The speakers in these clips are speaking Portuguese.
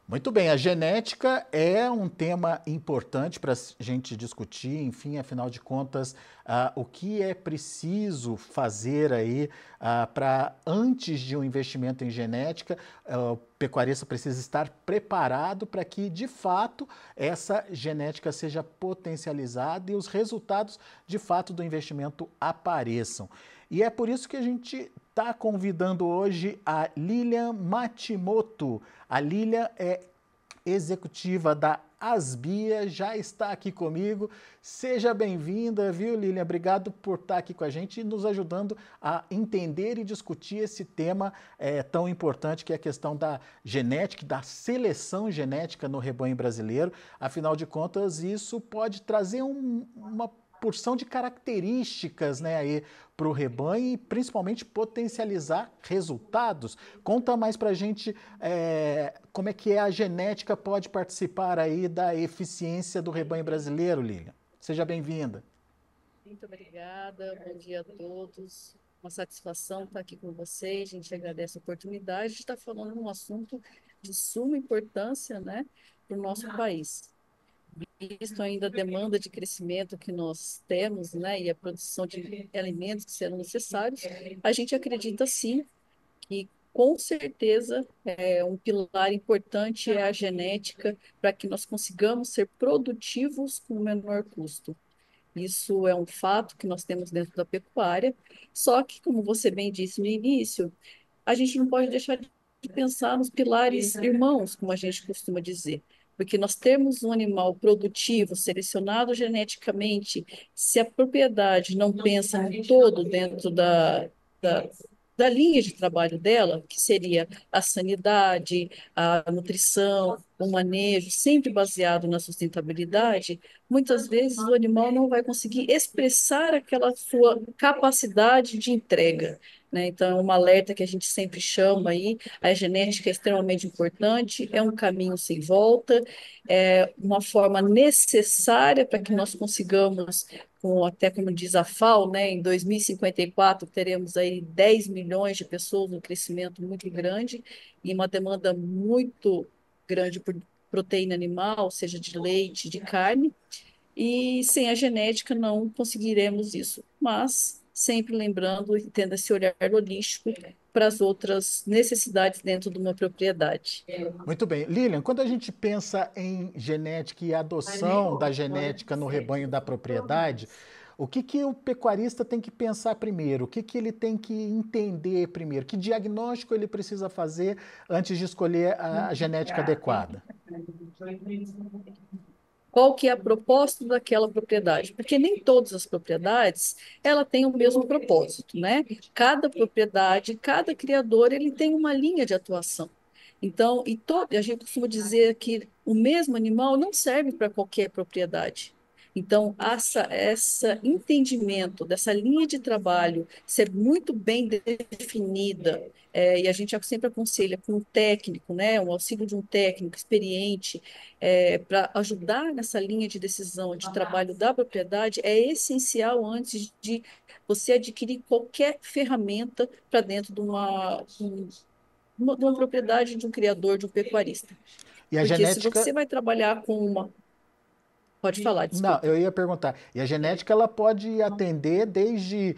Muito bem, a genética é um tema importante para a gente discutir, enfim, afinal de contas, o que é preciso fazer aí para, antes de um investimento em genética, o pecuarista precisa estar preparado para que, de fato, essa genética seja potencializada e os resultados, de fato, do investimento apareçam. E é por isso que a gente está convidando hoje a Lilian Matimoto. A Lilian é executiva da Asbia, já está aqui comigo. Seja bem-vinda, viu, Lilian? Obrigado por estar aqui com a gente e nos ajudando a entender e discutir esse tema tão importante que é a questão da genética, da seleção genética no rebanho brasileiro. Afinal de contas, isso pode trazer uma porção de características, né, aí para o rebanho e principalmente potencializar resultados. Conta mais para a gente como é que a genética pode participar aí da eficiência do rebanho brasileiro, Lilian. Seja bem-vinda. Muito obrigada, bom dia a todos. Uma satisfação estar aqui com vocês. A gente agradece a oportunidade de estar falando de um assunto de suma importância, né, para o nosso país. Visto ainda a demanda de crescimento que nós temos, né, e a produção de alimentos que serão necessários, a gente acredita sim que com certeza um pilar importante é a genética para que nós consigamos ser produtivos com o menor custo. Isso é um fato que nós temos dentro da pecuária, só que, como você bem disse no início, a gente não pode deixar de pensar nos pilares irmãos, como a gente costuma dizer. Porque nós temos um animal produtivo, selecionado geneticamente, se a propriedade não pensa no todo dentro da, da linha de trabalho dela, que seria a sanidade, a nutrição, o manejo, sempre baseado na sustentabilidade, muitas vezes o animal não vai conseguir expressar aquela sua capacidade de entrega, né? Então, é um alerta que a gente sempre chama aí, a genética é extremamente importante, é um caminho sem volta, é uma forma necessária para que nós consigamos, até como diz a FAO, né, em 2054 teremos aí 10 milhões de pessoas, um crescimento muito grande e uma demanda muito grande por proteína animal, seja de leite, de carne, e sem a genética não conseguiremos isso. Mas sempre lembrando e tendo esse olhar holístico para as outras necessidades dentro de uma propriedade. Muito bem. Lilian, quando a gente pensa em genética e adoção da genética no rebanho da propriedade, o que, que o pecuarista tem que pensar primeiro? O que, que ele tem que entender primeiro? Que diagnóstico ele precisa fazer antes de escolher a genética adequada? Qual que é a proposta daquela propriedade? Porque nem todas as propriedades ela tem o mesmo propósito, né? Cada propriedade, cada criador, ele tem uma linha de atuação. Então, a gente costuma dizer que o mesmo animal não serve para qualquer propriedade. Então, essa entendimento dessa linha de trabalho ser muito bem definida, e a gente sempre aconselha com um técnico, né, um auxílio de um técnico experiente, para ajudar nessa linha de decisão de trabalho da propriedade, é essencial antes de você adquirir qualquer ferramenta para dentro de uma propriedade, de um criador, de um pecuarista. E a Porque se genética. você vai trabalhar com uma. Pode falar, Não, desculpa. eu ia perguntar. E a genética ela pode atender desde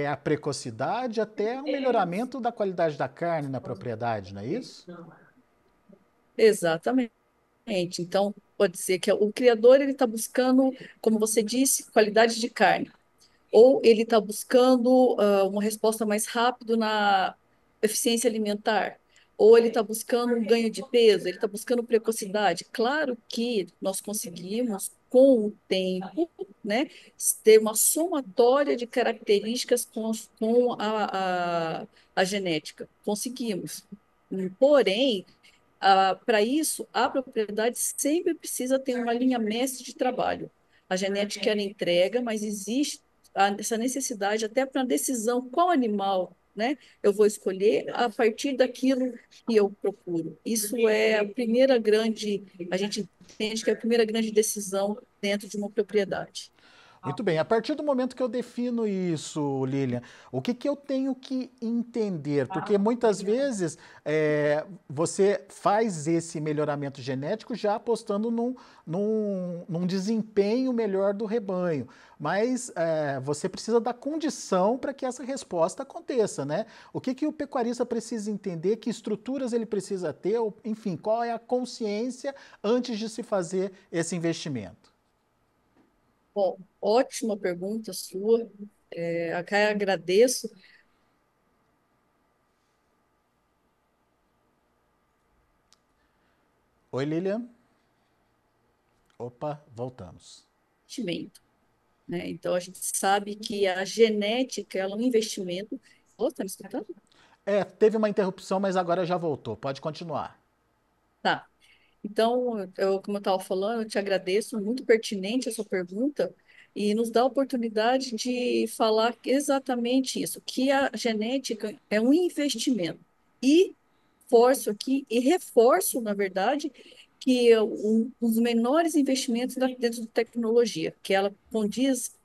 a precocidade até o melhoramento da qualidade da carne na propriedade, não é isso? Exatamente. Então, pode ser que o criador ele está buscando, como você disse, qualidade de carne. Ou ele está buscando uma resposta mais rápida na eficiência alimentar, ou ele está buscando um ganho de peso, ele está buscando precocidade. Claro que nós conseguimos, com o tempo, né, ter uma somatória de características com a genética. Conseguimos. Porém, para isso, a propriedade sempre precisa ter uma linha mestre de trabalho. A genética ela entrega, mas existe essa necessidade até para a decisão qual animal, né, eu vou escolher a partir daquilo que eu procuro. Isso é a a gente entende que é a primeira grande decisão dentro de uma propriedade. Muito bem, a partir do momento que eu defino isso, Lilian, o que que eu tenho que entender? Porque muitas vezes você faz esse melhoramento genético já apostando num desempenho melhor do rebanho, mas você precisa da condição para que essa resposta aconteça, né? O que que o pecuarista precisa entender, que estruturas ele precisa ter, enfim, qual é a consciência antes de se fazer esse investimento? Bom, ótima pergunta sua. Acá eu agradeço. Oi, Lilian. Opa, voltamos. Investimento, né? Então, a gente sabe que a genética ela é um investimento. Ô, tá me escutando? Teve uma interrupção, mas agora já voltou. Pode continuar. Tá. Então, como eu estava falando, eu te agradeço, muito pertinente a sua pergunta, e nos dá a oportunidade de falar exatamente isso, que a genética é um investimento. E forço aqui, e reforço, na verdade, que é um dos menores investimentos dentro de tecnologia, que ela condiz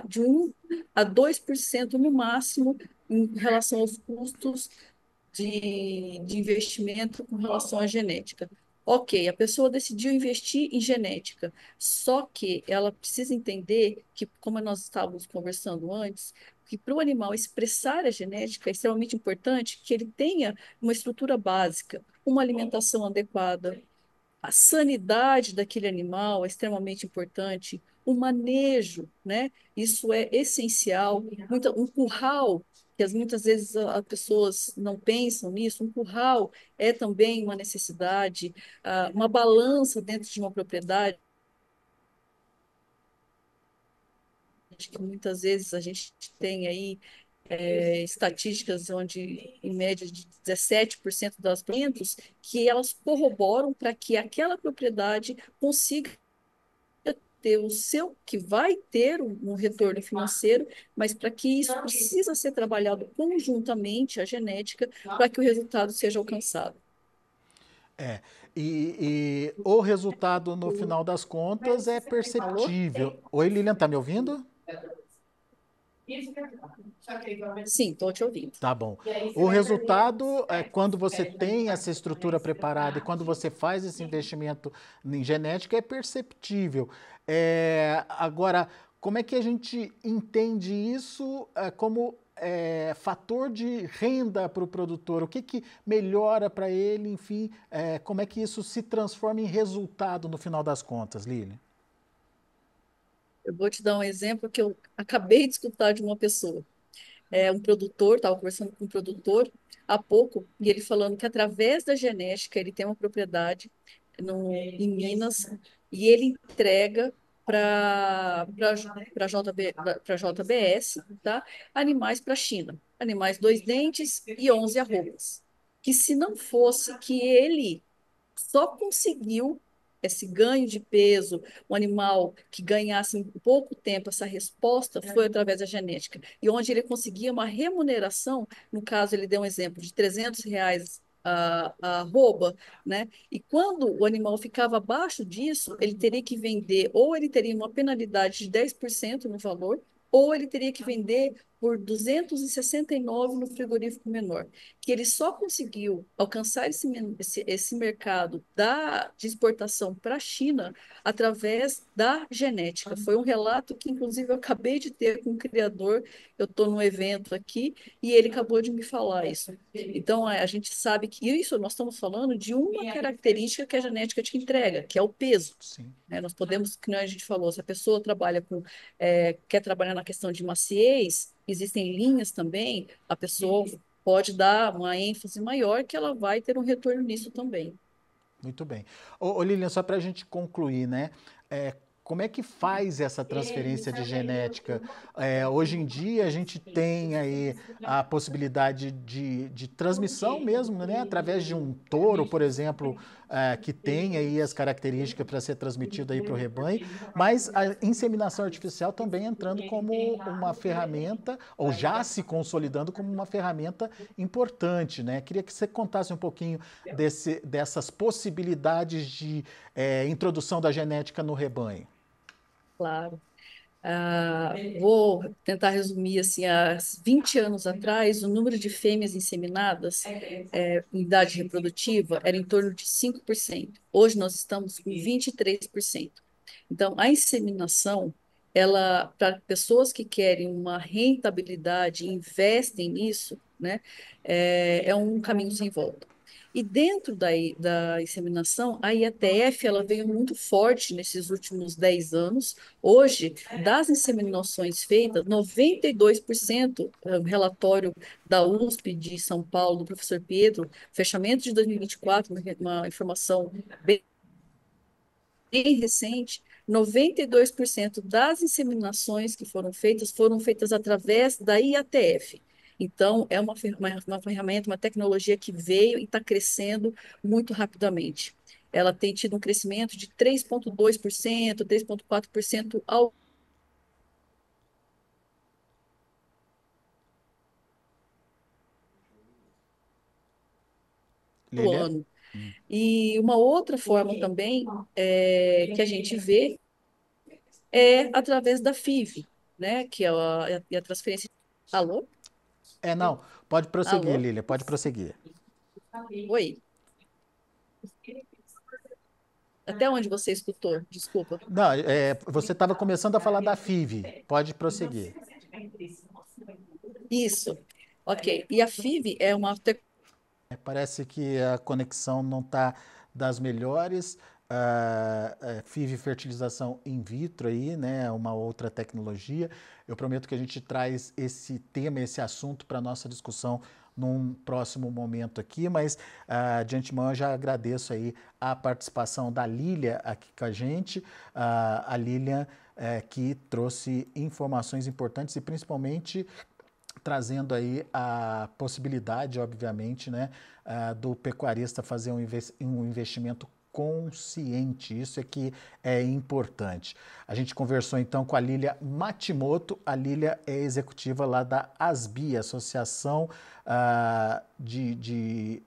de 1 a 2% no máximo em relação aos custos de investimento com relação à genética. Ok, a pessoa decidiu investir em genética, só que ela precisa entender que, como nós estávamos conversando antes, que para o animal expressar a genética é extremamente importante que ele tenha uma estrutura básica, uma alimentação adequada, a sanidade daquele animal é extremamente importante, o manejo, né? Isso é essencial. Um curral, que muitas vezes as pessoas não pensam nisso, um curral é também uma necessidade, uma balança dentro de uma propriedade, que muitas vezes a gente tem aí estatísticas onde, em média, de 17% das plantas, que elas corroboram para que aquela propriedade consiga ter o seu, que vai ter um retorno financeiro, mas para que isso precisa ser trabalhado conjuntamente, a genética, para que o resultado seja alcançado. É, e o resultado, no final das contas, é Alô? perceptível. Oi, Lilian, tá me ouvindo? Sim, estou te ouvindo. Tá bom. O resultado é quando você tem essa estrutura preparada e quando você faz esse investimento em genética é perceptível. Agora, como é que a gente entende isso como fator de renda para o produtor? O que que melhora para ele? Enfim, como é que isso se transforma em resultado no final das contas, Lili? Eu vou te dar um exemplo que eu acabei de escutar de uma pessoa. Um produtor, estava conversando com um produtor há pouco, e ele falando que através da genética ele tem uma propriedade em Minas e ele entrega para JBS, tá? Animais para a China, animais dois dentes e 11 arrobas. Que se não fosse que ele só conseguiu esse ganho de peso, um animal que ganhasse em pouco tempo essa resposta, foi através da genética. E onde ele conseguia uma remuneração, no caso, ele deu um exemplo de R$ 300 a arroba, né? E quando o animal ficava abaixo disso, ele teria que vender, ou ele teria uma penalidade de 10% no valor, ou ele teria que vender por 269 no frigorífico menor, que ele só conseguiu alcançar esse mercado de exportação para a China através da genética. Foi um relato que, inclusive, eu acabei de ter com o criador. Eu estou num evento aqui e ele acabou de me falar isso. Então, a gente sabe que isso nós estamos falando de uma característica que a genética te entrega, que é o peso. Sim. Né? Nós podemos, como a gente falou, se a pessoa quer trabalhar na questão de maciez, existem linhas também, a pessoa pode dar uma ênfase maior que ela vai ter um retorno nisso também. Muito bem. Ô Lilian, só para a gente concluir, né? Como é que faz essa transferência de genética? Hoje em dia a gente tem aí a possibilidade de transmissão mesmo, né? Através de um touro, por exemplo, que tem aí as características para ser transmitido aí para o rebanho, mas a inseminação artificial também entrando como uma ferramenta, ou já se consolidando como uma ferramenta importante, né? Queria que você contasse um pouquinho dessas possibilidades de introdução da genética no rebanho. Claro. Vou tentar resumir assim, há 20 anos atrás, o número de fêmeas inseminadas em idade reprodutiva era em torno de 5%. Hoje nós estamos com 23%. Então, a inseminação, ela, para pessoas que querem uma rentabilidade e investem nisso, né, é um caminho sem volta. E dentro da inseminação, a IATF ela veio muito forte nesses últimos 10 anos. Hoje, das inseminações feitas, 92%, relatório da USP de São Paulo, do professor Pedro, fechamento de 2024, uma informação bem recente, 92% das inseminações que foram feitas através da IATF. Então, é uma ferramenta, uma tecnologia que veio e está crescendo muito rapidamente. Ela tem tido um crescimento de 3,2%, 3,4% ao Lília? ano. E uma outra forma também que a gente vê é através da FIV, né? Que é a transferência. Alô? Não, pode prosseguir, Alô? Lília, pode prosseguir. Oi? Até onde você escutou? Desculpa. Não, você estava começando a falar da FIV, pode prosseguir. Isso. Ok. E a FIV é uma. Parece que a conexão não está das melhores. FIV fertilização in vitro aí, né? Uma outra tecnologia. Eu prometo que a gente traz esse tema, esse assunto para a nossa discussão num próximo momento aqui, mas de antemão eu já agradeço aí a participação da Lília aqui com a gente. A Lília que trouxe informações importantes e principalmente trazendo aí a possibilidade, obviamente, né, do pecuarista fazer um investimento consciente. Isso é que é importante. A gente conversou então com a Lília Matimoto. A Lília é executiva lá da ASBI, Associação de